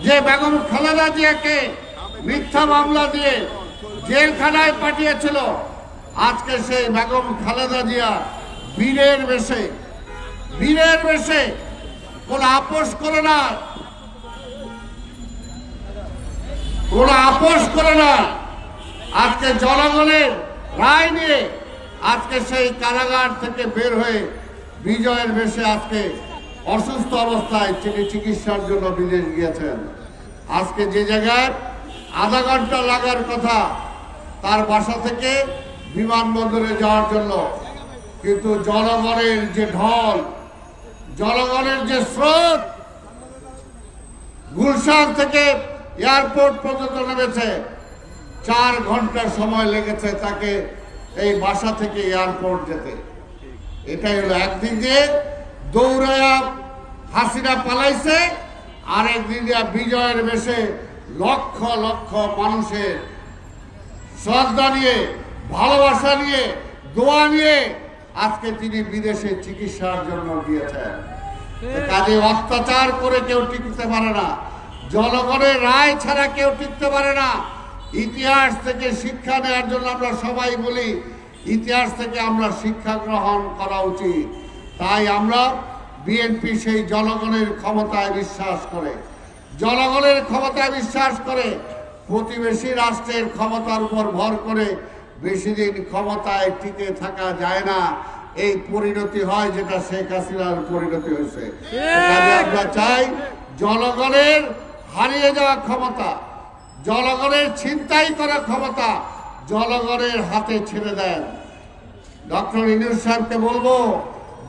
যে বেগম খালেদা জিয়াকে মিথ্যা মামলা দিয়ে জেলখানায় পাঠিয়েছিল, আজকে সেই বেগম খালেদা জিয়া বীরের বেশে কোন আপোষ করে না, আজকে জনগণের রায় নিয়ে আজকে সেই কারাগার থেকে বের হয়ে বিজয়ের বেশে আজকে অসুস্থ অবস্থায় তিনি চিকিৎসার জন্য বিদেশ গিয়েছেন। আজকে যে জায়গায় আধা ঘন্টা লাগার কথা তার বাসা থেকে বিমানবন্দরে যাওয়ার জন্য, কিন্তু জনগণের যে ঢল, জনগণের যে স্রোত গুলশান থেকে এয়ারপোর্ট পর্যন্ত নেমেছে, 4 ঘন্টা সময় লেগেছে তাকে এই বাসা থেকে এয়ারপোর্ট যেতে। এটাই হলো একদিন দিয়ে দৌড়ায়া হাসিনা পালাইছে, আর একদিন দিয়ে বিজয়ের বেশে লক্ষ লক্ষ মানুষের শ্রদ্ধা নিয়ে, ভালোবাসা নিয়ে, দোয়া নিয়ে আজকে তিনি বিদেশে চিকিৎসার জন্য গিয়েছেন। কাজে অত্যাচার করে কেউ টিকতে পারে না, জনগণের রায় ছাড়া কেউ টিকতে পারে না। ইতিহাস থেকে শিক্ষা নেওয়ার জন্য আমরা সবাই বলি, ইতিহাস থেকে আমরা শিক্ষা গ্রহণ করা উচিত। তাই আমরা বিএনপি সেই জনগণের ক্ষমতায় বিশ্বাস করে, জনগণের ক্ষমতায় বিশ্বাস করে, প্রতিবেশী রাষ্ট্রের ক্ষমতার উপর ভর করে বেশি দিন ক্ষমতায় টিকে থাকা যায় না। এই পরিণতি হয় যেটা শেখ হাসিনার পরিণতি হয়েছে। আমরা চাই জনগণের হারিয়ে যাওয়া ক্ষমতা, জনগণের ছিনতাই করা ক্ষমতা জনগণের হাতে ছেড়ে দেন। ডক্টর ইউনূস সাহেবকে বলবো,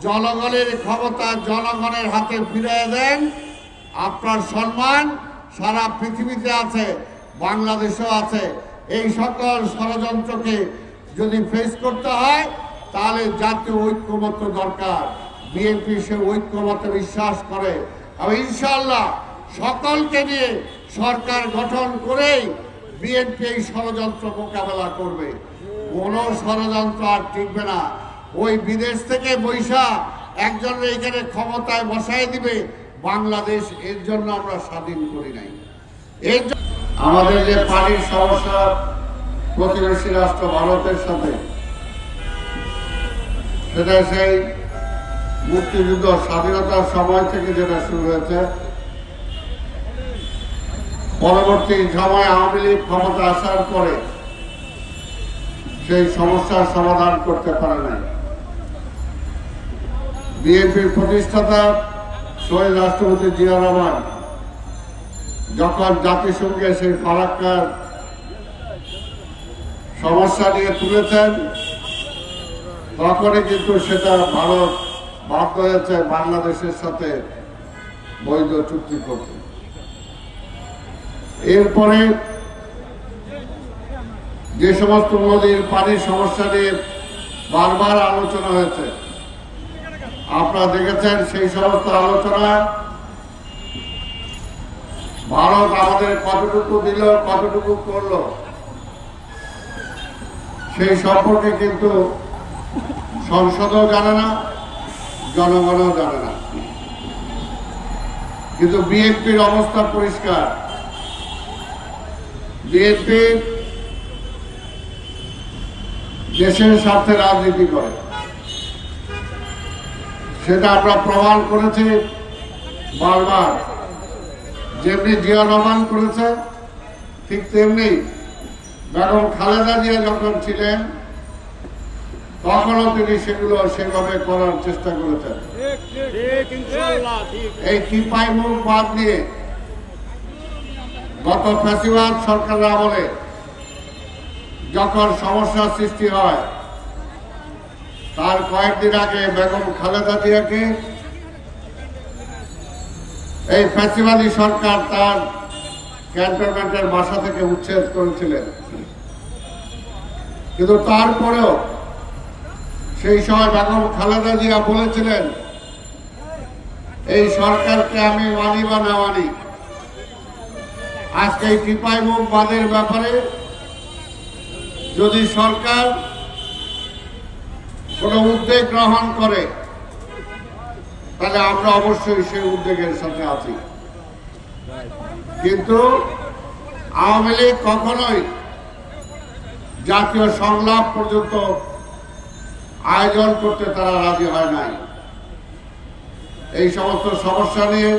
জনগণের ক্ষমতা জনগণের হাতে ফিরিয়ে দেন। আপনার সম্মান সারা পৃথিবীতে আছে, বাংলাদেশেও আছে। এই সকল ষড়যন্ত্রকে যদি ফেস করতে হয় তাহলে জাতীয় ঐক্যমত্য দরকার। বিএনপি সে ঐক্যমতে বিশ্বাস করে, আর ইনশাআল্লাহ সকলকে নিয়ে সরকার গঠন করেই বিএনপি এই ষড়যন্ত্র মোকাবেলা করবে। কোনো ষড়যন্ত্র আর টিকবে না। ওই বিদেশ থেকে বৈশা একজনের এখানে ক্ষমতায় বসায় দিবে, বাংলাদেশ এর জন্য আমরা স্বাধীন করি নাই। এর আমাদের যে পানির সমস্যা প্রতিবেশী রাষ্ট্র ভারতের সাথে, সেটা সেই মুক্তিযুদ্ধ স্বাধীনতার সময় থেকে যেটা শুরু হয়েছে, পরবর্তী সময় আওয়ামী লীগ ক্ষমতা আসার পরে সেই সমস্যার সমাধান করতে পারে নাই। বিএনপির প্রতিষ্ঠাতা শহীদ রাষ্ট্রপতি জিয়া রহমান যখন জাতিসংঘে সেই ফারাক্কার সমস্যা নিয়ে তুলেছেন, তখনই কিন্তু সেটা ভারত বাধ্য হয়েছে বাংলাদেশের সাথে বৈধ চুক্তি করতে। এরপরে যে সমস্ত নদীর পানির সমস্যা নিয়ে বারবার আলোচনা হয়েছে, আপনারা দেখেছেন সেই সমস্ত আলোচনা ভারত আমাদের কতটুকু দিল, কতটুকু করলো, সেই সম্পর্কে কিন্তু সংসদও জানে না, জনগণও জানে না। কিন্তু বিএনপির অবস্থা পরিষ্কার। বিএনপি দেশের স্বার্থে রাজনীতি করে, সেটা আমরা প্রমাণ করেছি বারবার। যেমনি জিয়া রহমান করেছে, ঠিক তেমনি বেগম খালেদা জিয়া যখন ছিলেন তখনও তিনি সেগুলো সেভাবে করার চেষ্টা করেছেন। এই টিপাইমুখ বাদ দিয়ে গত ফ্যাসিবাদ সরকারের আমলে যখন সমস্যার সৃষ্টি হয়, তার কয়েকদিন আগে বেগম খালেদা জিয়াকে এই ফ্যাসিবাদী সরকার তার ক্যান্টনমেন্টের বাসা থেকে উচ্ছেদ করেছিলেন। কিন্তু তারপরেও সেই সময় বেগম খালেদা জিয়া বলেছিলেন, এই সরকারকে আমি মানি বা না মানি, আজকে এই টিপাইমুখ বাঁধের ব্যাপারে যদি সরকার কোন উদ্যোগ গ্রহণ করে তাহলে আমরা অবশ্যই সেই উদ্যোগের সাথে আছি। কিন্তু আওয়ামী লীগ কখনোই জাতীয় সংলাপ পর্যন্ত আয়োজন করতে তারা রাজি হয় নাই। এই সমস্ত সমস্যা নিয়ে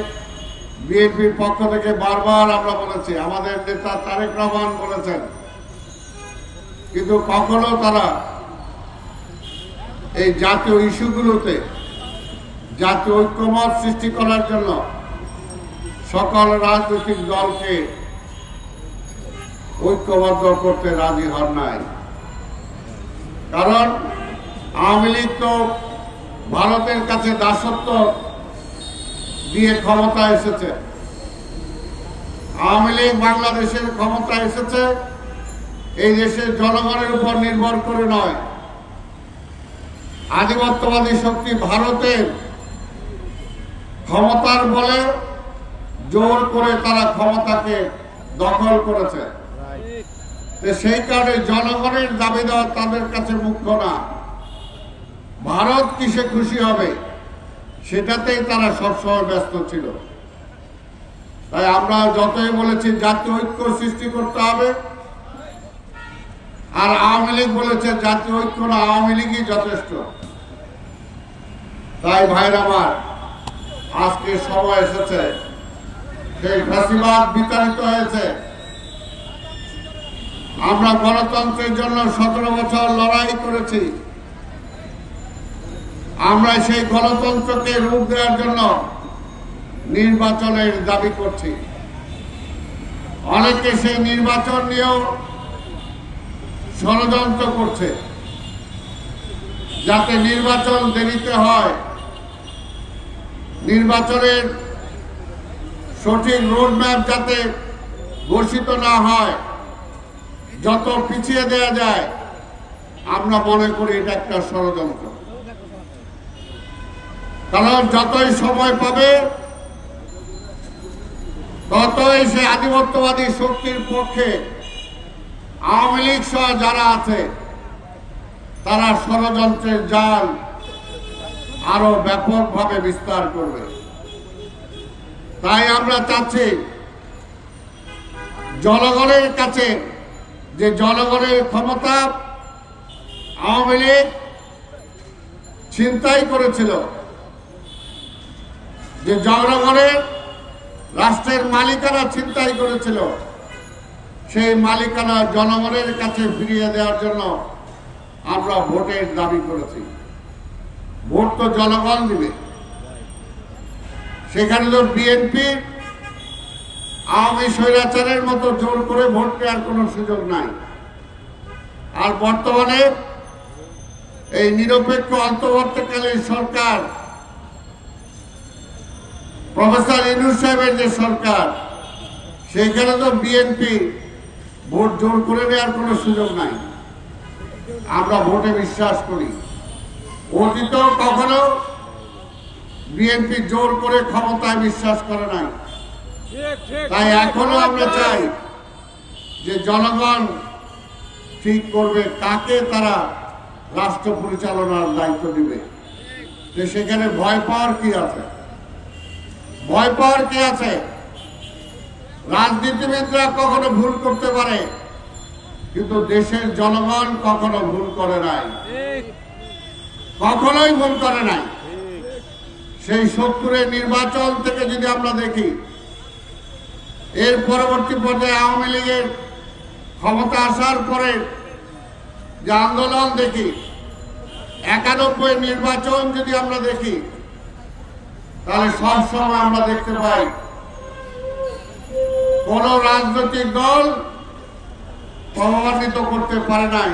বিএনপির পক্ষ থেকে বারবার আমরা বলেছি, আমাদের নেতা তারেক রহমান বলেছেন, কিন্তু কখনো তারা এই জাতীয় ইস্যুগুলোতে জাতীয় ঐক্যমত সৃষ্টি করার জন্য সকল রাজনৈতিক দলকে ঐক্যবদ্ধ করতে রাজি হন নাই। কারণ আওয়ামী লীগ তো ভারতের কাছে দাসত্ব দিয়ে ক্ষমতা এসেছে। আওয়ামী লীগ বাংলাদেশের ক্ষমতা এসেছে এই দেশের জনগণের উপর নির্ভর করে নয়। আধিপত্যবাদী শক্তি ভারতের ক্ষমতার বলে জোর করে তারা ক্ষমতাকে দখল করেছে। সেই কারণে জনগণের দাবি দেওয়া তাদের কাছে মুখ্য না। ভারত কিসে খুশি হবে সেটাতেই তারা সবসময় ব্যস্ত ছিল। তাই আমরা যতই বলেছি জাতীয় ঐক্য সৃষ্টি করতে হবে, আর আওয়ামী লীগ বলেছে জাতীয় ঐক্য না, আওয়ামী লীগই যথেষ্ট। তাই ভাইরা আমার, আজকে সময় এসেছে, সেই ফ্যাসিবাদ বিতাড়িত হয়েছে। আমরা গণতন্ত্রের জন্য 17 বছর লড়াই করেছি। আমরা সেই গণতন্ত্রকে রূপ দেওয়ার জন্য নির্বাচনের দাবি করছি। অনেকে সেই নির্বাচন নিয়েও ষড়যন্ত্র করছে, যাতে নির্বাচন দেরিতে হয়, নির্বাচনের সঠিক রোডম্যাপ যাতে ঘোষিত না হয়, যত পিছিয়ে দেওয়া যায়। আমরা মনে করি এটা একটা ষড়যন্ত্র। কারণ যতই সময় পাবে ততই সে আধিপত্যবাদী শক্তির পক্ষে আওয়ামী লীগ সহ যারা আছে তারা ষড়যন্ত্রের জাল আরো ব্যাপকভাবে বিস্তার করবে। তাই আমরা চাচ্ছি জনগণের কাছে, যে জনগণের ক্ষমতা আওয়ামী লীগ ছিনতাই করেছিল, যে জনগণের রাষ্ট্রের মালিকানা ছিনতাই করেছিল, সেই মালিকানা জনগণের কাছে ফিরিয়ে দেওয়ার জন্য আমরা ভোটের দাবি করেছি। ভোট তো জনগণ দিবে। সেখানে তো বিএনপি আওয়ামী স্বৈরাচারের মতো জোর করে ভোট নেওয়ার কোনো সুযোগ নাই। আর বর্তমানে এই নিরপেক্ষ অন্তর্বর্তীকালীন সরকার, প্রফেসর ইউনূস সাহেবের যে সরকার, সেইখানে তো বিএনপি ভোট জোর করে নেওয়ার কোনো সুযোগ নাই। আমরা ভোটে বিশ্বাস করি। অতীত কখনো বিএনপি জোর করে ক্ষমতায় বিশ্বাস করে নাই। তাই এখনো আমরা চাই যে জনগণ ঠিক করবে কাকে তারা রাষ্ট্র পরিচালনার দায়িত্ব দিবে। যে সেখানে ভয় পাওয়ার কি আছে? ভয় পাওয়ার কি আছে? রাজনীতিবিদরা কখনো ভুল করতে পারে, কিন্তু দেশের জনগণ কখনো ভুল করে নাই, কখনোই ভুল করে নাই। সেই 70-এর নির্বাচন থেকে যদি আমরা দেখি, এর পরবর্তী পর্যায়ে আওয়ামী লীগের ক্ষমতা আসার পরে যে আন্দোলন দেখি, 91 নির্বাচন যদি আমরা দেখি, তাহলে সব সময় আমরা দেখতে পাই কোন রাজনৈতিক দল প্রভাবান্বিত করতে পারে নাই।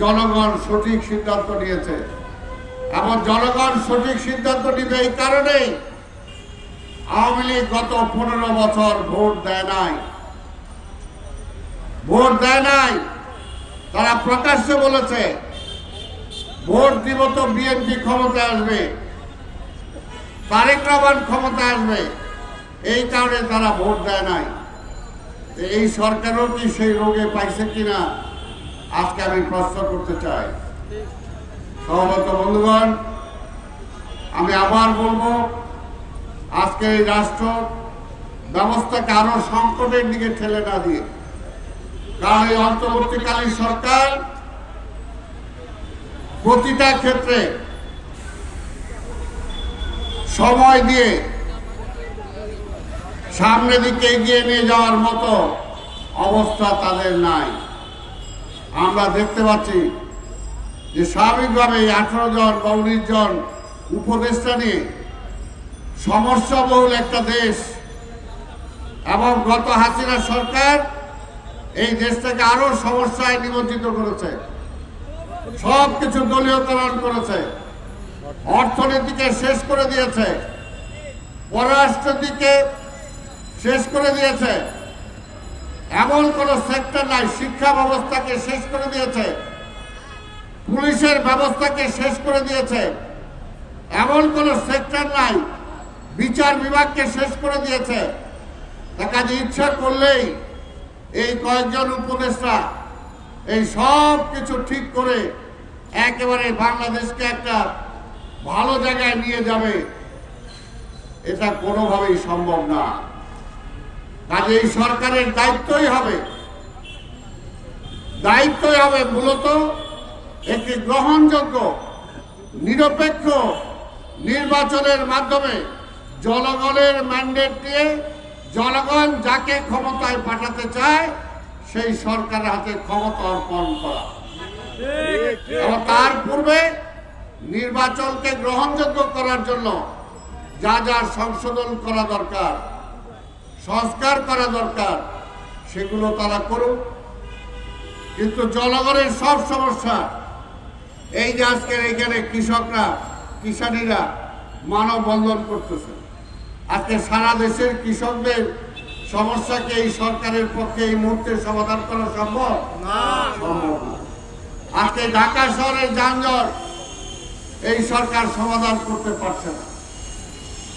জনগণ সঠিক সিদ্ধান্ত নিয়েছে, এবং জনগণ সঠিক সিদ্ধান্ত নিবে এই কারণে আওয়ামী লীগ গত 15 বছর ভোট দেয় নাই। ভোট দেয় নাই। তারা প্রকাশ্যে বলেছে ভোট দিব তো বিএনপি ক্ষমতা আসবে, তারেক রহমান ক্ষমতা আসবে, এই কারণে তারা ভোট দেয় নাই। এই সরকারও কি সেই রোগে পাইছে কিনা আজকে আমি প্রশ্ন করতে চাই। সহমত বন্ধুগণ, আমি আবার বলবো, আজকে এই রাষ্ট্র ব্যবস্থাকে আরো সংকটের দিকে ঠেলে না দিয়ে, কারণ এই অন্তর্বর্তীকালীন সরকার প্রতিটা ক্ষেত্রে সময় দিয়ে সামনের দিকে এগিয়ে নিয়ে যাওয়ার মতো অবস্থা তাদের নাই। আমরা দেখতে পাচ্ছি যে স্বাভাবিকভাবে 18 জন বা 19 জন উপদেষ্টা নিয়ে সমস্যাবহুল একটা দেশ, এবং গত হাসিনা সরকার এই দেশটাকে আরো সমস্যায় নিমজ্জিত করেছে, সবকিছু দলীয়করণ করেছে, অর্থনীতিকে শেষ করে দিয়েছে, পররাষ্ট্রনীতিকে শেষ করে দিয়েছে, এমন কোন সেক্টর নাই, শিক্ষা ব্যবস্থাকে শেষ করে দিয়েছে, পুলিশের ব্যবস্থাকে শেষ করে দিয়েছে, এমন কোন সেক্টর নাই, বিচার বিভাগকে শেষ করে দিয়েছে। কাজে ইচ্ছা করলেই এই কয়েকজন উপদেষ্টা এই সব কিছু ঠিক করে একেবারে বাংলাদেশকে একটা ভালো জায়গায় নিয়ে যাবে, এটা কোনোভাবেই সম্ভব না। কাজে এই সরকারের দায়িত্বই হবে মূলত একটি গ্রহণযোগ্য নিরপেক্ষ নির্বাচনের মাধ্যমে জনগণের ম্যান্ডেট দিয়ে জনগণ যাকে ক্ষমতায় পাঠাতে চায় সেই সরকারের হাতে ক্ষমতা অর্পণ করা, এবং তার পূর্বে নির্বাচনকে গ্রহণযোগ্য করার জন্য যা যা সংশোধন করা দরকার, সংস্কার করা দরকার, সেগুলো তারা করুক। কিন্তু জনগণের সব সমস্যা, এই যে আজকের এখানে কৃষকরা, কিষানীরা মানববন্ধন করতেছে, আজকে সারা দেশের কৃষকদের সমস্যাকে এই সরকারের পক্ষে এই মুহূর্তে সমাধান করা সম্ভব না। আজকে ঢাকা শহরের যানজট এই সরকার সমাধান করতে পারছে না,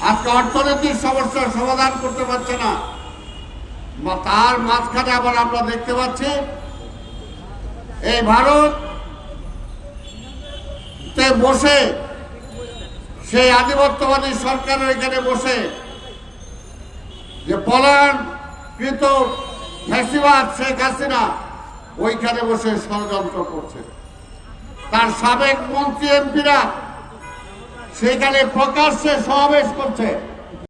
আজকে অর্থনৈতিক সমস্যার সমাধান করতে পারছে না। তার মাঝখানে আবার আমরা দেখতে পাচ্ছি এই ভারতে বসে সেই আধিপত্যবাদী সরকারের এখানে বসে যে পলায়নকৃত ফ্যাসিবাদ শেখ হাসিনা ওইখানে বসে ষড়যন্ত্র করছে, তার সাবেক মন্ত্রী এমপিরা সেখানে প্রকাশ্যে সমাবেশ করছে।